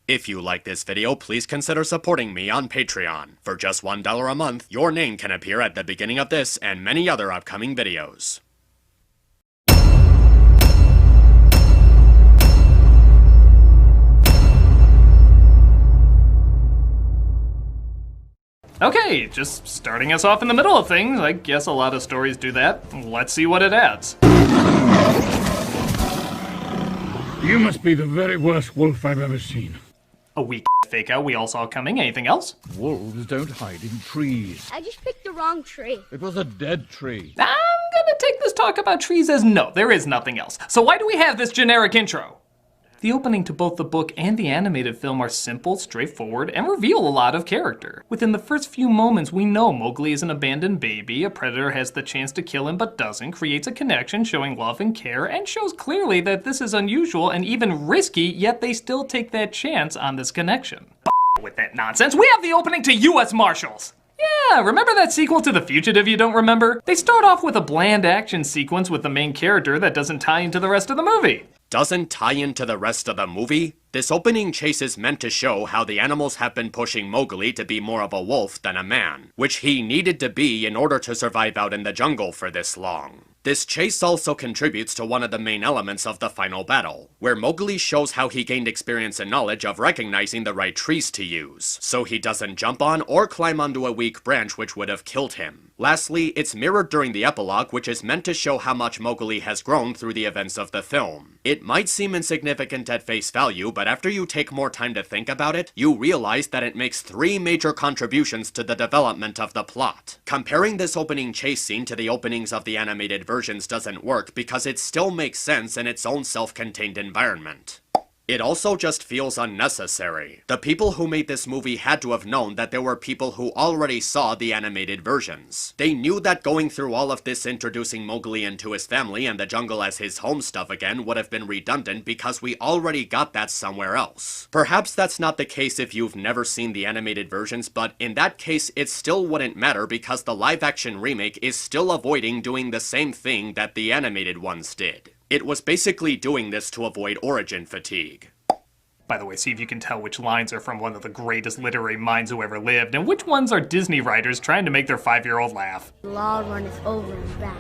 If you like this video, please consider supporting me on Patreon. For just $1 a month, your name can appear at the beginning of this and many other upcoming videos. Okay, just starting us off in the middle of things. I guess a lot of stories do that. Let's see what it adds. You must be the very worst wolf I've ever seen. A weak fake out we all saw coming. Anything else? Wolves don't hide in trees. I just picked the wrong tree. It was a dead tree. I'm gonna take this talk about trees as no, there is nothing else. So why do we have this generic intro? The opening to both the book and the animated film are simple, straightforward, and reveal a lot of character. Within the first few moments, we know Mowgli is an abandoned baby, a predator has the chance to kill him but doesn't, creates a connection showing love and care, and shows clearly that this is unusual and even risky, yet they still take that chance on this connection. With that nonsense, we have the opening to U.S. Marshals! Yeah, remember that sequel to The Fugitive you don't remember? They start off with a bland action sequence with the main character that doesn't tie into the rest of the movie. Doesn't tie into the rest of the movie? This opening chase is meant to show how the animals have been pushing Mowgli to be more of a wolf than a man, which he needed to be in order to survive out in the jungle for this long. This chase also contributes to one of the main elements of the final battle, where Mowgli shows how he gained experience and knowledge of recognizing the right trees to use, so he doesn't jump on or climb onto a weak branch which would have killed him. Lastly, it's mirrored during the epilogue, which is meant to show how much Mowgli has grown through the events of the film. It might seem insignificant at face value, but after you take more time to think about it, you realize that it makes 3 major contributions to the development of the plot. Comparing this opening chase scene to the openings of the animated versions doesn't work because it still makes sense in its own self-contained environment. It also just feels unnecessary. The people who made this movie had to have known that there were people who already saw the animated versions. They knew that going through all of this introducing Mowgli into his family and the jungle as his home stuff again would have been redundant because we already got that somewhere else. Perhaps that's not the case if you've never seen the animated versions, but in that case it still wouldn't matter because the live-action remake is still avoiding doing the same thing that the animated ones did. It was basically doing this to avoid origin fatigue. By the way, see if you can tell which lines are from one of the greatest literary minds who ever lived, and which ones are Disney writers trying to make their 5-year-old laugh. The law runneth over and back.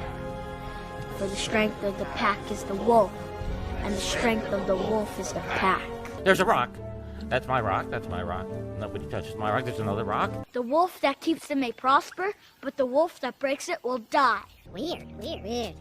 For the strength of the pack is the wolf, and the strength of the wolf is the pack. There's a rock. That's my rock. That's my rock. Nobody touches my rock. There's another rock. The wolf that keeps it may prosper, but the wolf that breaks it will die. Weird.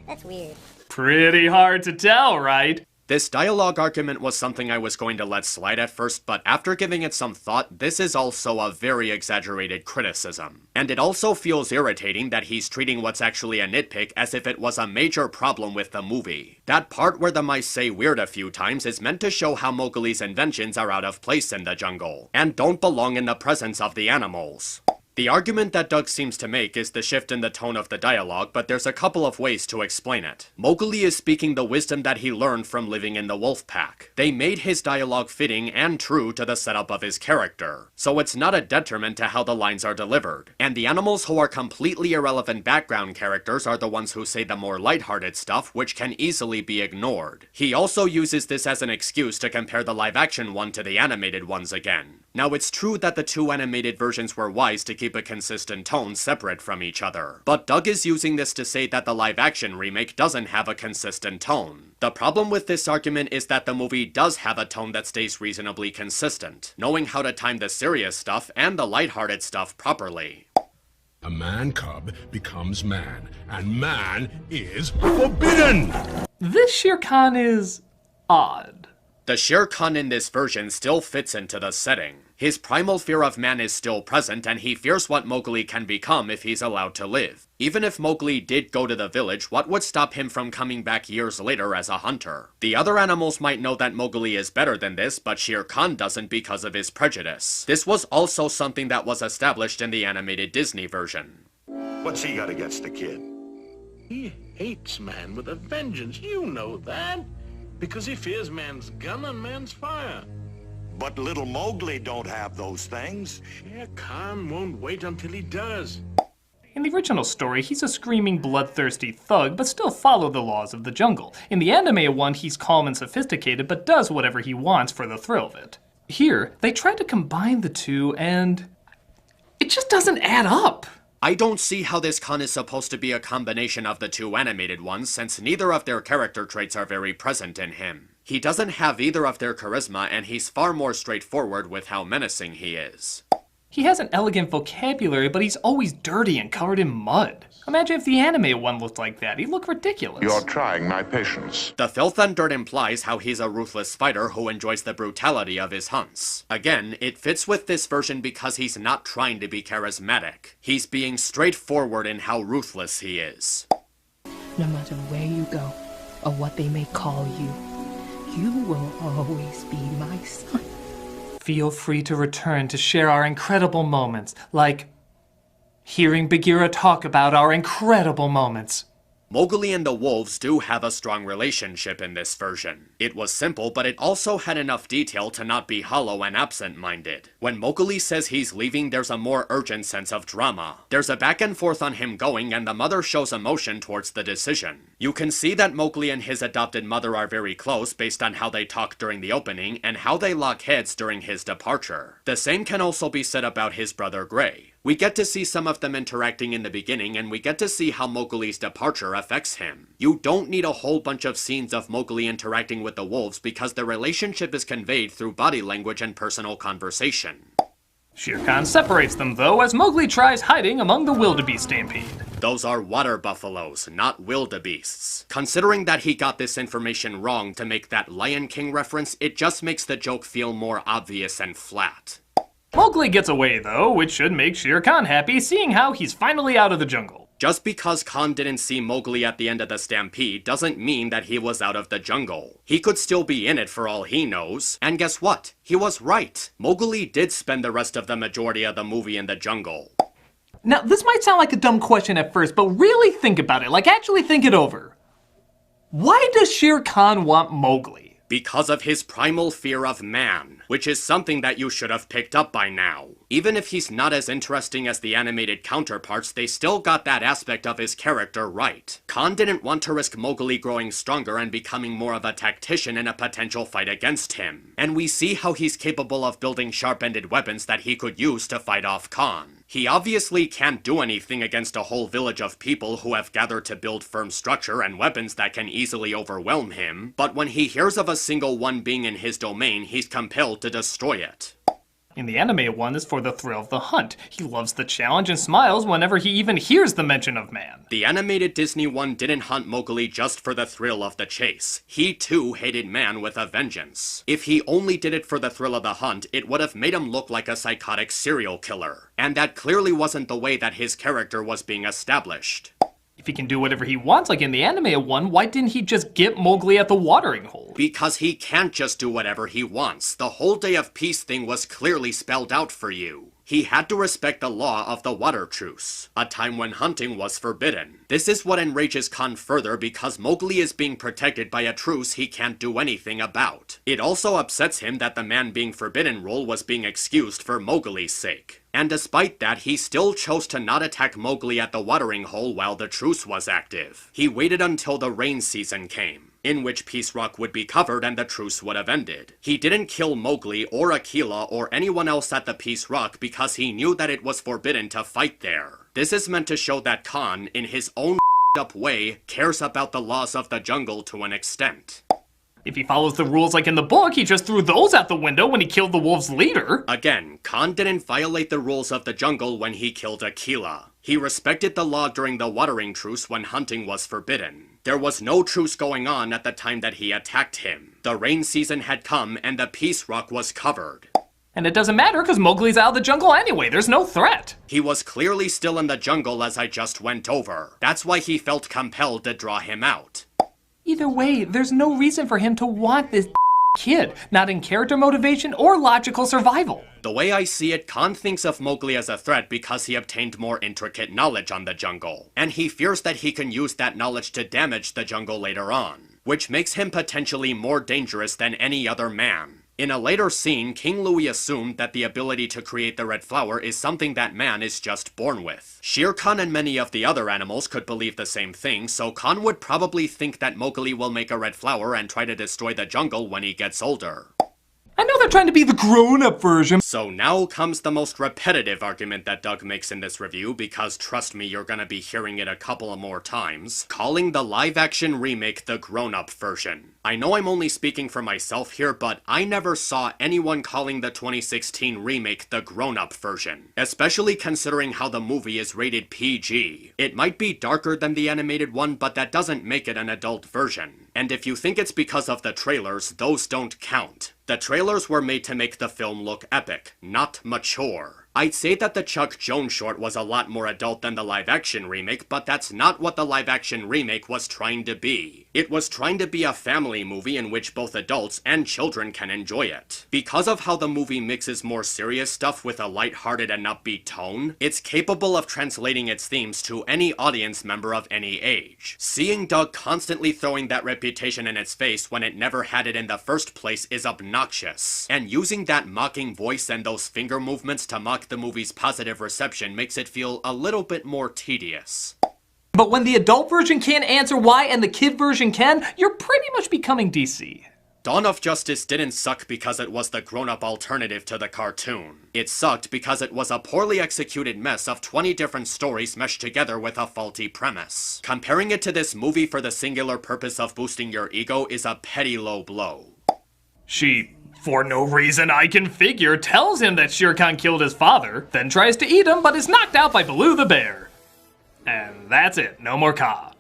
That's weird. Pretty hard to tell, right? This dialogue argument was something I was going to let slide at first, but after giving it some thought, this is also a very exaggerated criticism. And it also feels irritating that he's treating what's actually a nitpick as if it was a major problem with the movie. That part where the mice say weird a few times is meant to show how Mowgli's inventions are out of place in the jungle, and don't belong in the presence of the animals. The argument that Doug seems to make is the shift in the tone of the dialogue, but there's a couple of ways to explain it. Mowgli is speaking the wisdom that he learned from living in the wolf pack. They made his dialogue fitting and true to the setup of his character, so it's not a detriment to how the lines are delivered. And the animals who are completely irrelevant background characters are the ones who say the more lighthearted stuff, which can easily be ignored. He also uses this as an excuse to compare the live-action one to the animated ones again. Now, it's true that the 2 animated versions were wise to keep a consistent tone separate from each other, but Doug is using this to say that the live-action remake doesn't have a consistent tone. The problem with this argument is that the movie does have a tone that stays reasonably consistent, knowing how to time the serious stuff and the lighthearted stuff properly. A man cub becomes man, and man is forbidden! This Shere Khan is odd. The Shere Khan in this version still fits into the setting. His primal fear of man is still present, and he fears what Mowgli can become if he's allowed to live. Even if Mowgli did go to the village, what would stop him from coming back years later as a hunter? The other animals might know that Mowgli is better than this, but Shere Khan doesn't because of his prejudice. This was also something that was established in the animated Disney version. What's he got against the kid? He hates man with a vengeance, you know that. Because he fears man's gun and man's fire. But little Mowgli don't have those things. Shere Khan won't wait until he does. In the original story, he's a screaming, bloodthirsty thug, but still follow the laws of the jungle. In the anime one, he's calm and sophisticated, but does whatever he wants for the thrill of it. Here, they try to combine the two, and it just doesn't add up. I don't see how this Khan is supposed to be a combination of the two animated ones, since neither of their character traits are very present in him. He doesn't have either of their charisma, and he's far more straightforward with how menacing he is. He has an elegant vocabulary, but he's always dirty and covered in mud. Imagine if the anime one looked like that. He'd look ridiculous. You're trying my patience. The filth and dirt implies how he's a ruthless fighter who enjoys the brutality of his hunts. Again, it fits with this version because he's not trying to be charismatic. He's being straightforward in how ruthless he is. No matter where you go, or what they may call you, you will always be my son. Feel free to return to share our incredible moments, like hearing Bagheera talk about our incredible moments. Mowgli and the wolves do have a strong relationship in this version. It was simple, but it also had enough detail to not be hollow and absent-minded. When Mowgli says he's leaving, there's a more urgent sense of drama. There's a back and forth on him going, and the mother shows emotion towards the decision. You can see that Mowgli and his adopted mother are very close based on how they talk during the opening and how they lock heads during his departure. The same can also be said about his brother Gray. We get to see some of them interacting in the beginning, and we get to see how Mowgli's departure affects him. You don't need a whole bunch of scenes of Mowgli interacting with the wolves because the relationship is conveyed through body language and personal conversation. Shere Khan separates them, though, as Mowgli tries hiding among the wildebeest stampede. Those are water buffaloes, not wildebeests. Considering that he got this information wrong to make that Lion King reference, it just makes the joke feel more obvious and flat. Mowgli gets away, though, which should make Shere Khan happy, seeing how he's finally out of the jungle. Just because Khan didn't see Mowgli at the end of the stampede doesn't mean that he was out of the jungle. He could still be in it for all he knows. And guess what? He was right. Mowgli did spend the rest of the majority of the movie in the jungle. Now, this might sound like a dumb question at first, but really think about it. Like, actually think it over. Why does Shere Khan want Mowgli? Because of his primal fear of man, which is something that you should have picked up by now. Even if he's not as interesting as the animated counterparts, they still got that aspect of his character right. Khan didn't want to risk Mowgli growing stronger and becoming more of a tactician in a potential fight against him. And we see how he's capable of building sharp-ended weapons that he could use to fight off Khan. He obviously can't do anything against a whole village of people who have gathered to build firm structure and weapons that can easily overwhelm him, but when he hears of a single one being in his domain, he's compelled to destroy it. In the anime one is for the thrill of the hunt. He loves the challenge and smiles whenever he even hears the mention of man. The animated Disney one didn't hunt Mowgli just for the thrill of the chase. He too hated man with a vengeance. If he only did it for the thrill of the hunt, it would have made him look like a psychotic serial killer. And that clearly wasn't the way that his character was being established. If he can do whatever he wants, like in the anime one, why didn't he just get Mowgli at the watering hole? Because he can't just do whatever he wants. The whole Day of Peace thing was clearly spelled out for you. He had to respect the law of the water truce, a time when hunting was forbidden. This is what enrages Khan further because Mowgli is being protected by a truce he can't do anything about. It also upsets him that the man being forbidden rule was being excused for Mowgli's sake. And despite that, he still chose to not attack Mowgli at the watering hole while the truce was active. He waited until the rain season came, in which Peace Rock would be covered and the truce would have ended. He didn't kill Mowgli or Akela or anyone else at the Peace Rock because he knew that it was forbidden to fight there. This is meant to show that Khan, in his own up way, cares about the laws of the jungle to an extent. If he follows the rules like in the book, he just threw those out the window when he killed the wolf's leader. Again, Khan didn't violate the rules of the jungle when he killed Akela. He respected the law during the watering truce when hunting was forbidden. There was no truce going on at the time that he attacked him. The rain season had come and the Peace Rock was covered. And it doesn't matter because Mowgli's out of the jungle anyway, there's no threat. He was clearly still in the jungle as I just went over. That's why he felt compelled to draw him out. Either way, there's no reason for him to want this kid, not in character motivation or logical survival. The way I see it, Khan thinks of Mowgli as a threat because he obtained more intricate knowledge on the jungle, and he fears that he can use that knowledge to damage the jungle later on, which makes him potentially more dangerous than any other man. In a later scene, King Louie assumed that the ability to create the red flower is something that man is just born with. Shere Khan and many of the other animals could believe the same thing, so Khan would probably think that Mowgli will make a red flower and try to destroy the jungle when he gets older. I know they're trying to be the grown-up version. So now comes the most repetitive argument that Doug makes in this review, because trust me, you're gonna be hearing it a couple of more times, calling the live-action remake the grown-up version. I know I'm only speaking for myself here, but I never saw anyone calling the 2016 remake the grown-up version, especially considering how the movie is rated PG. It might be darker than the animated one, but that doesn't make it an adult version. And if you think it's because of the trailers, those don't count. The trailers were made to make the film look epic, not mature. I'd say that the Chuck Jones short was a lot more adult than the live-action remake, but that's not what the live-action remake was trying to be. It was trying to be a family movie in which both adults and children can enjoy it. Because of how the movie mixes more serious stuff with a lighthearted and upbeat tone, it's capable of translating its themes to any audience member of any age. Seeing Doug constantly throwing that reputation in its face when it never had it in the first place is obnoxious. And using that mocking voice and those finger movements to mock the movie's positive reception makes it feel a little bit more tedious. But when the adult version can't answer why and the kid version can, you're pretty much becoming DC. Dawn of Justice didn't suck because it was the grown-up alternative to the cartoon. It sucked because it was a poorly executed mess of 20 different stories meshed together with a faulty premise. Comparing it to this movie for the singular purpose of boosting your ego is a petty low blow. She, for no reason I can figure, tells him that Shere Khan killed his father, then tries to eat him but is knocked out by Baloo the bear. And that's it, no more Ka.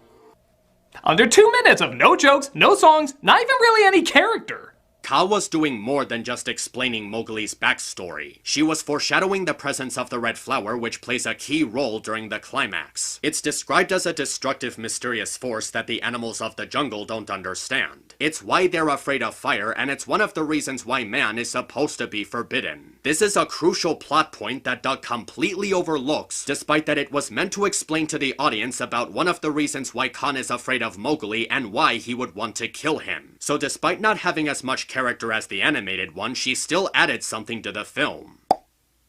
Under 2 minutes of no jokes, no songs, not even really any character. Ka was doing more than just explaining Mowgli's backstory. She was foreshadowing the presence of the red flower, which plays a key role during the climax. It's described as a destructive, mysterious force that the animals of the jungle don't understand. It's why they're afraid of fire, and it's one of the reasons why man is supposed to be forbidden. This is a crucial plot point that Doug completely overlooks, despite that it was meant to explain to the audience about one of the reasons why Khan is afraid of Mowgli and why he would want to kill him. So despite not having as much character as the animated one, she still added something to the film.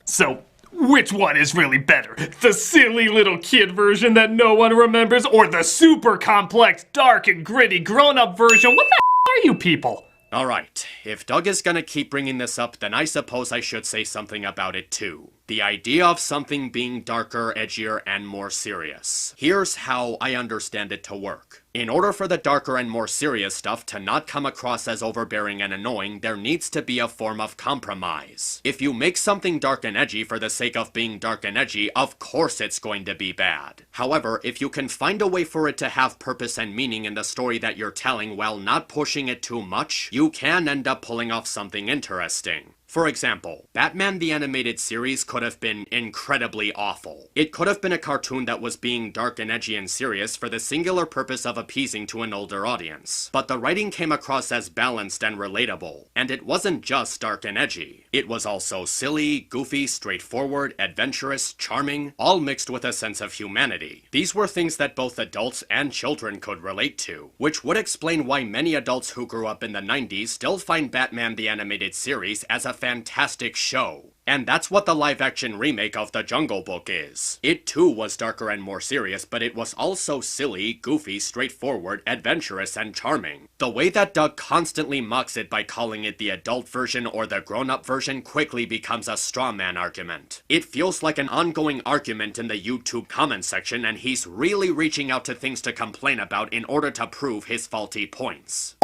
So, which one is really better? The silly little kid version that no one remembers, or the super complex, dark and gritty grown-up version? What the are you people? Alright, if Doug is gonna keep bringing this up, then I suppose I should say something about it too. The idea of something being darker, edgier, and more serious. Here's how I understand it to work. In order for the darker and more serious stuff to not come across as overbearing and annoying, there needs to be a form of compromise. If you make something dark and edgy for the sake of being dark and edgy, of course it's going to be bad. However, if you can find a way for it to have purpose and meaning in the story that you're telling while not pushing it too much, you can end up pulling off something interesting. For example, Batman the Animated Series could have been incredibly awful. It could have been a cartoon that was being dark and edgy and serious for the singular purpose of appeasing to an older audience. But the writing came across as balanced and relatable, and it wasn't just dark and edgy. It was also silly, goofy, straightforward, adventurous, charming, all mixed with a sense of humanity. These were things that both adults and children could relate to, which would explain why many adults who grew up in the 90s still find Batman the Animated Series as a fantastic show. And that's what the live-action remake of The Jungle Book is. It too was darker and more serious, but it was also silly, goofy, straightforward, adventurous, and charming. The way that Doug constantly mocks it by calling it the adult version or the grown-up version quickly becomes a straw man argument. It feels like an ongoing argument in the YouTube comment section, and he's really reaching out to things to complain about in order to prove his faulty points.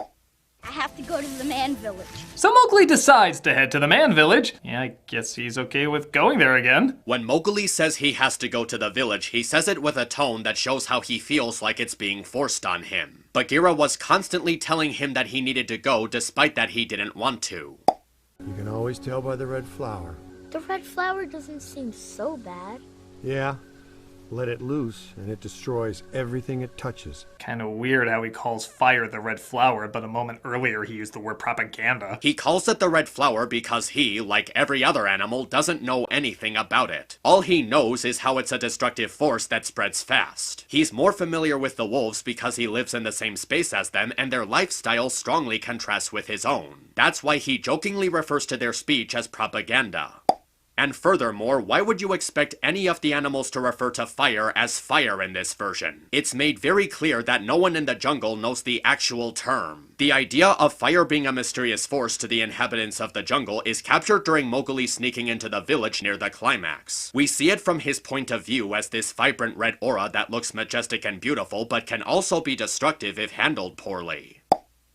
I have to go to the man village. So Mowgli decides to head to the man village. Yeah, I guess he's okay with going there again. When Mowgli says he has to go to the village, he says it with a tone that shows how he feels like it's being forced on him. Bagheera was constantly telling him that he needed to go, despite that he didn't want to. You can always tell by the red flower. The red flower doesn't seem so bad. Yeah. Let it loose, and it destroys everything it touches. Kind of weird how he calls fire the red flower, but a moment earlier he used the word propaganda. He calls it the red flower because he, like every other animal, doesn't know anything about it. All he knows is how it's a destructive force that spreads fast. He's more familiar with the wolves because he lives in the same space as them, and their lifestyle strongly contrasts with his own. That's why he jokingly refers to their speech as propaganda. And furthermore, why would you expect any of the animals to refer to fire as fire in this version? It's made very clear that no one in the jungle knows the actual term. The idea of fire being a mysterious force to the inhabitants of the jungle is captured during Mowgli sneaking into the village near the climax. We see it from his point of view as this vibrant red aura that looks majestic and beautiful, but can also be destructive if handled poorly.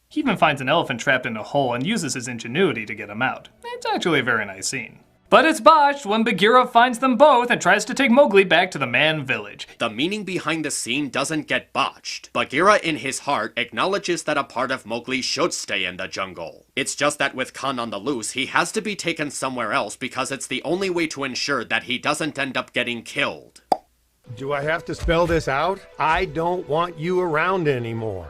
He even finds an elephant trapped in a hole and uses his ingenuity to get him out. It's actually a very nice scene. But it's botched when Bagheera finds them both and tries to take Mowgli back to the man village. The meaning behind the scene doesn't get botched. Bagheera in his heart acknowledges that a part of Mowgli should stay in the jungle. It's just that with Khan on the loose, he has to be taken somewhere else because it's the only way to ensure that he doesn't end up getting killed. Do I have to spell this out? I don't want you around anymore.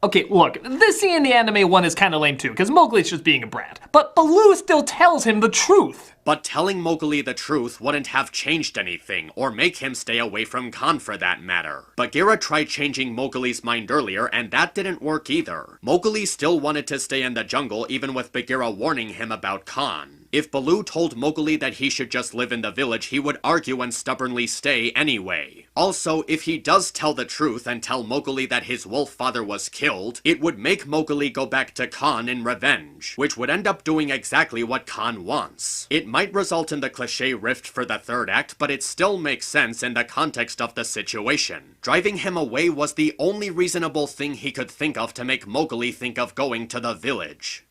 Okay, look, this scene in the anime one is kinda lame too, because Mowgli's just being a brat. But Baloo still tells him the truth. But telling Mowgli the truth wouldn't have changed anything, or make him stay away from Khan for that matter. Bagheera tried changing Mowgli's mind earlier, and that didn't work either. Mowgli still wanted to stay in the jungle, even with Bagheera warning him about Khan. If Baloo told Mowgli that he should just live in the village, he would argue and stubbornly stay anyway. Also, if he does tell the truth and tell Mowgli that his wolf father was killed, it would make Mowgli go back to Khan in revenge, which would end up doing exactly what Khan wants. It might result in the cliché rift for the third act, but it still makes sense in the context of the situation. Driving him away was the only reasonable thing he could think of to make Mowgli think of going to the village.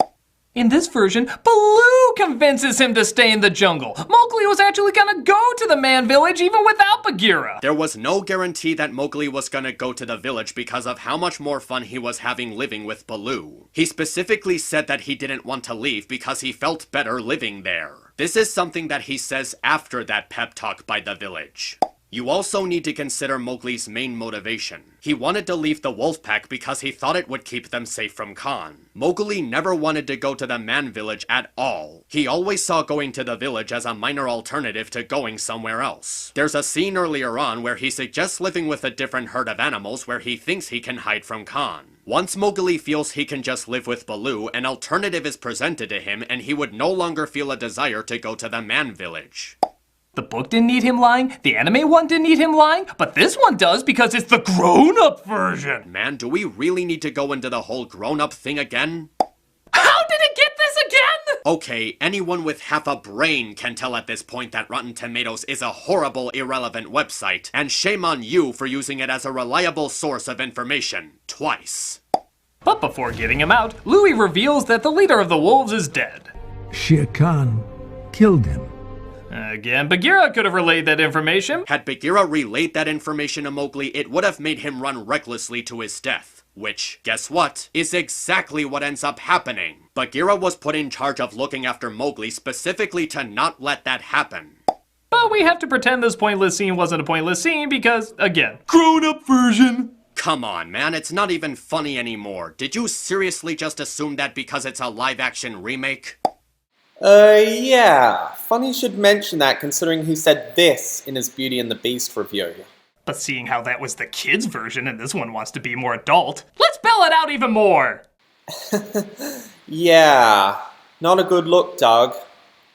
In this version, Baloo convinces him to stay in the jungle. Mowgli was actually gonna go to the man village even without Bagheera. There was no guarantee that Mowgli was gonna go to the village because of how much more fun he was having living with Baloo. He specifically said that he didn't want to leave because he felt better living there. This is something that he says after that pep talk by the village. You also need to consider Mowgli's main motivation. He wanted to leave the wolf pack because he thought it would keep them safe from Khan. Mowgli never wanted to go to the man village at all. He always saw going to the village as a minor alternative to going somewhere else. There's a scene earlier on where he suggests living with a different herd of animals where he thinks he can hide from Khan. Once Mowgli feels he can just live with Baloo, an alternative is presented to him and he would no longer feel a desire to go to the man village. The book didn't need him lying, the anime one didn't need him lying, but this one does because it's the grown-up version. Man, do we really need to go into the whole grown-up thing again? How did it get this again? Okay, anyone with half a brain can tell at this point that Rotten Tomatoes is a horrible, irrelevant website, and shame on you for using it as a reliable source of information, twice. But before getting him out, Louis reveals that the leader of the wolves is dead. Shere Khan killed him. Again, Bagheera could have relayed that information. Had Bagheera relayed that information to Mowgli, it would have made him run recklessly to his death. Which, guess what, is exactly what ends up happening. Bagheera was put in charge of looking after Mowgli specifically to not let that happen. But we have to pretend this pointless scene wasn't a pointless scene because, again, grown-up version. Come on, man, it's not even funny anymore. Did you seriously just assume that because it's a live-action remake? Yeah. Funny you should mention that considering he said this in his Beauty and the Beast review. But seeing how that was the kids' version and this one wants to be more adult, let's spell it out even more! Yeah. Not a good look, Doug.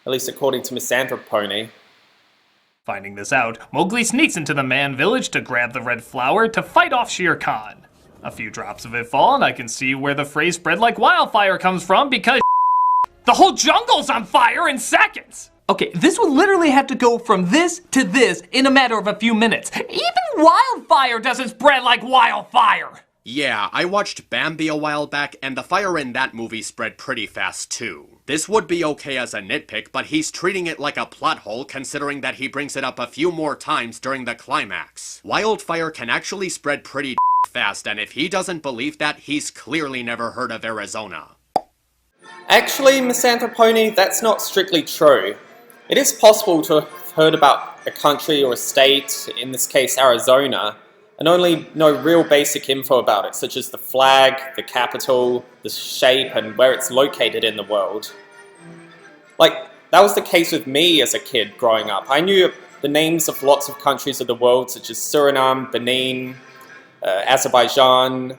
At least according to MisAnthro Pony. Finding this out, Mowgli sneaks into the man village to grab the red flower to fight off Shere Khan. A few drops of it fall and I can see where the phrase spread like wildfire comes from because the whole jungle's on fire in seconds! Okay, this would literally have to go from this to this in a matter of a few minutes. Even wildfire doesn't spread like wildfire! Yeah, I watched Bambi a while back, and the fire in that movie spread pretty fast too. This would be okay as a nitpick, but he's treating it like a plot hole considering that he brings it up a few more times during the climax. Wildfire can actually spread pretty fast, and if he doesn't believe that, he's clearly never heard of Arizona. Actually, MisAnthro Pony, that's not strictly true. It is possible to have heard about a country or a state, in this case Arizona, and only know real basic info about it, such as the flag, the capital, the shape, and where it's located in the world. Like, that was the case with me as a kid growing up. I knew the names of lots of countries of the world, such as Suriname, Benin, Azerbaijan,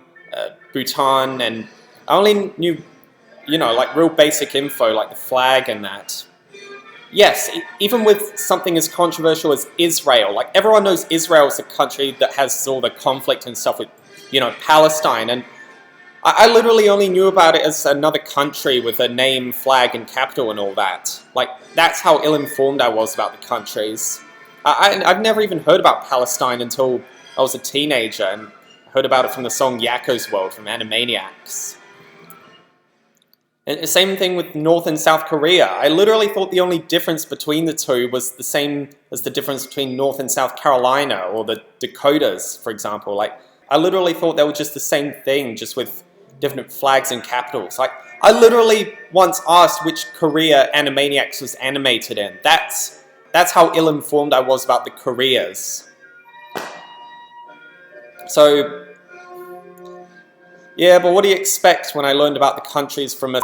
Bhutan, and I only knew, like real basic info, like the flag and that. yes, even with something as controversial as Israel, like everyone knows Israel is a country that has all the conflict and stuff with, you know, Palestine, and I literally only knew about it as another country with a name, flag, and capital and all that. Like, that's how ill-informed I was about the countries. I've never even heard about Palestine until I was a teenager, and heard about it from the song Yakko's World from Animaniacs. And the same thing with North and South Korea. I literally thought the only difference between the two was the same as the difference between North and South Carolina, or the Dakotas, for example. Like, I literally thought they were just the same thing, just with different flags and capitals. Like, I literally once asked which Korea Animaniacs was animated in. That's how ill-informed I was about the Koreas. So, yeah, but what do you expect when I learned about the countries from a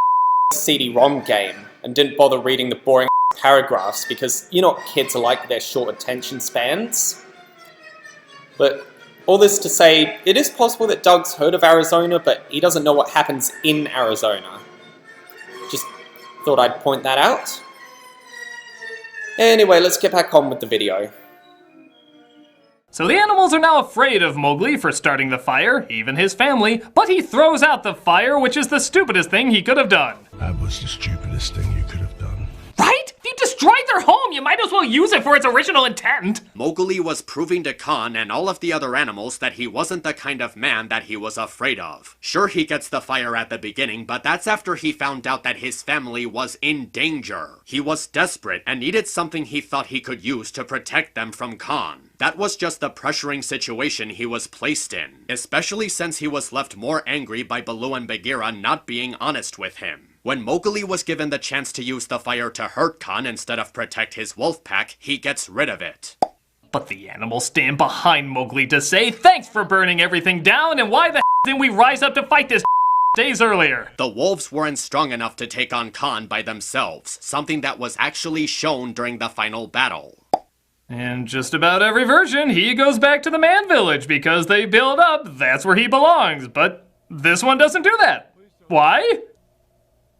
CD-ROM game and didn't bother reading the boring paragraphs, because you know what kids are like, their short attention spans. But all this to say, it is possible that Doug's heard of Arizona, but he doesn't know what happens in Arizona. Just thought I'd point that out. Anyway, let's get back on with the video. So the animals are now afraid of Mowgli for starting the fire, even his family, but he throws out the fire, which is the stupidest thing he could have done. That was the stupidest thing you could have done. Right? If you destroyed their home, you might as well use it for its original intent. Mowgli was proving to Khan and all of the other animals that he wasn't the kind of man that he was afraid of. Sure, he gets the fire at the beginning, but that's after he found out that his family was in danger. He was desperate and needed something he thought he could use to protect them from Khan. That was just the pressuring situation he was placed in, especially since he was left more angry by Baloo and Bagheera not being honest with him. When Mowgli was given the chance to use the fire to hurt Khan instead of protect his wolf pack, he gets rid of it. But the animals stand behind Mowgli to say, thanks for burning everything down, and why the didn't we rise up to fight this days earlier? The wolves weren't strong enough to take on Khan by themselves, something that was actually shown during the final battle. In just about every version, he goes back to the man village because they build up, that's where he belongs, but this one doesn't do that. Why?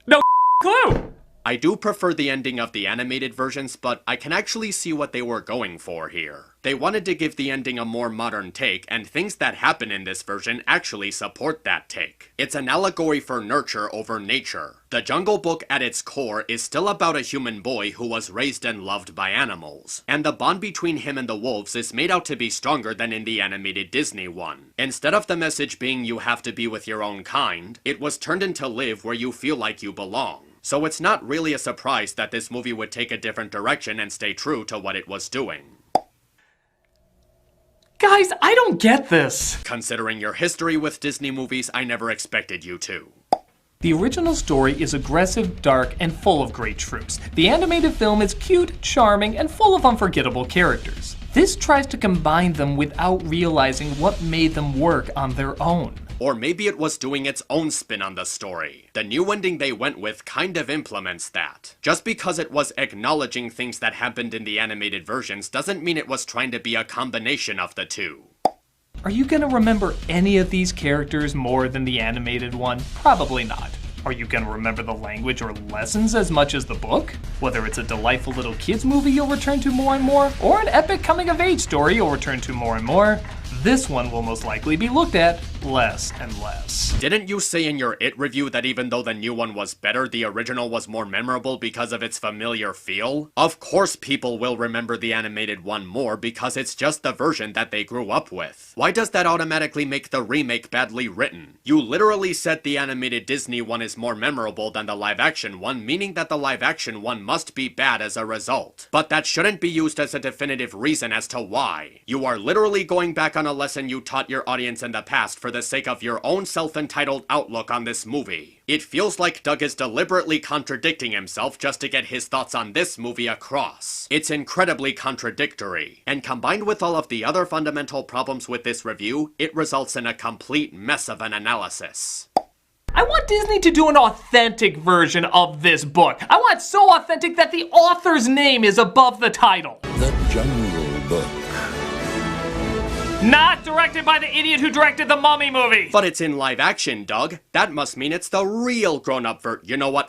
No clue! I do prefer the ending of the animated versions, but I can actually see what they were going for here. They wanted to give the ending a more modern take, and things that happen in this version actually support that take. It's an allegory for nurture over nature. The Jungle Book at its core is still about a human boy who was raised and loved by animals, and the bond between him and the wolves is made out to be stronger than in the animated Disney one. Instead of the message being you have to be with your own kind, it was turned into live where you feel like you belong. So it's not really a surprise that this movie would take a different direction and stay true to what it was doing. Guys, I don't get this. Considering your history with Disney movies, I never expected you to. The original story is aggressive, dark, and full of great tropes. The animated film is cute, charming, and full of unforgettable characters. This tries to combine them without realizing what made them work on their own. Or maybe it was doing its own spin on the story. The new ending they went with kind of implements that. Just because it was acknowledging things that happened in the animated versions doesn't mean it was trying to be a combination of the two. Are you gonna remember any of these characters more than the animated one? Probably not. Are you gonna remember the language or lessons as much as the book? Whether it's a delightful little kids movie you'll return to more and more, or an epic coming-of-age story you'll return to more and more, this one will most likely be looked at less and less. Didn't you say in your It review that even though the new one was better, the original was more memorable because of its familiar feel? Of course people will remember the animated one more because it's just the version that they grew up with. Why does that automatically make the remake badly written? You literally said the animated Disney one is more memorable than the live-action one, meaning that the live-action one must be bad as a result. But that shouldn't be used as a definitive reason as to why. You are literally going back on a lesson you taught your audience in the past for the sake of your own self-entitled outlook on this movie. It feels like Doug is deliberately contradicting himself just to get his thoughts on this movie across. It's incredibly contradictory, and combined with all of the other fundamental problems with this review, it results in a complete mess of an analysis. I want Disney to do an authentic version of this book. I want it so authentic that the author's name is above the title. The Jungle Book. Not directed by the idiot who directed the Mummy movie. But it's in live action, Doug. That must mean it's the real grown-up you know what?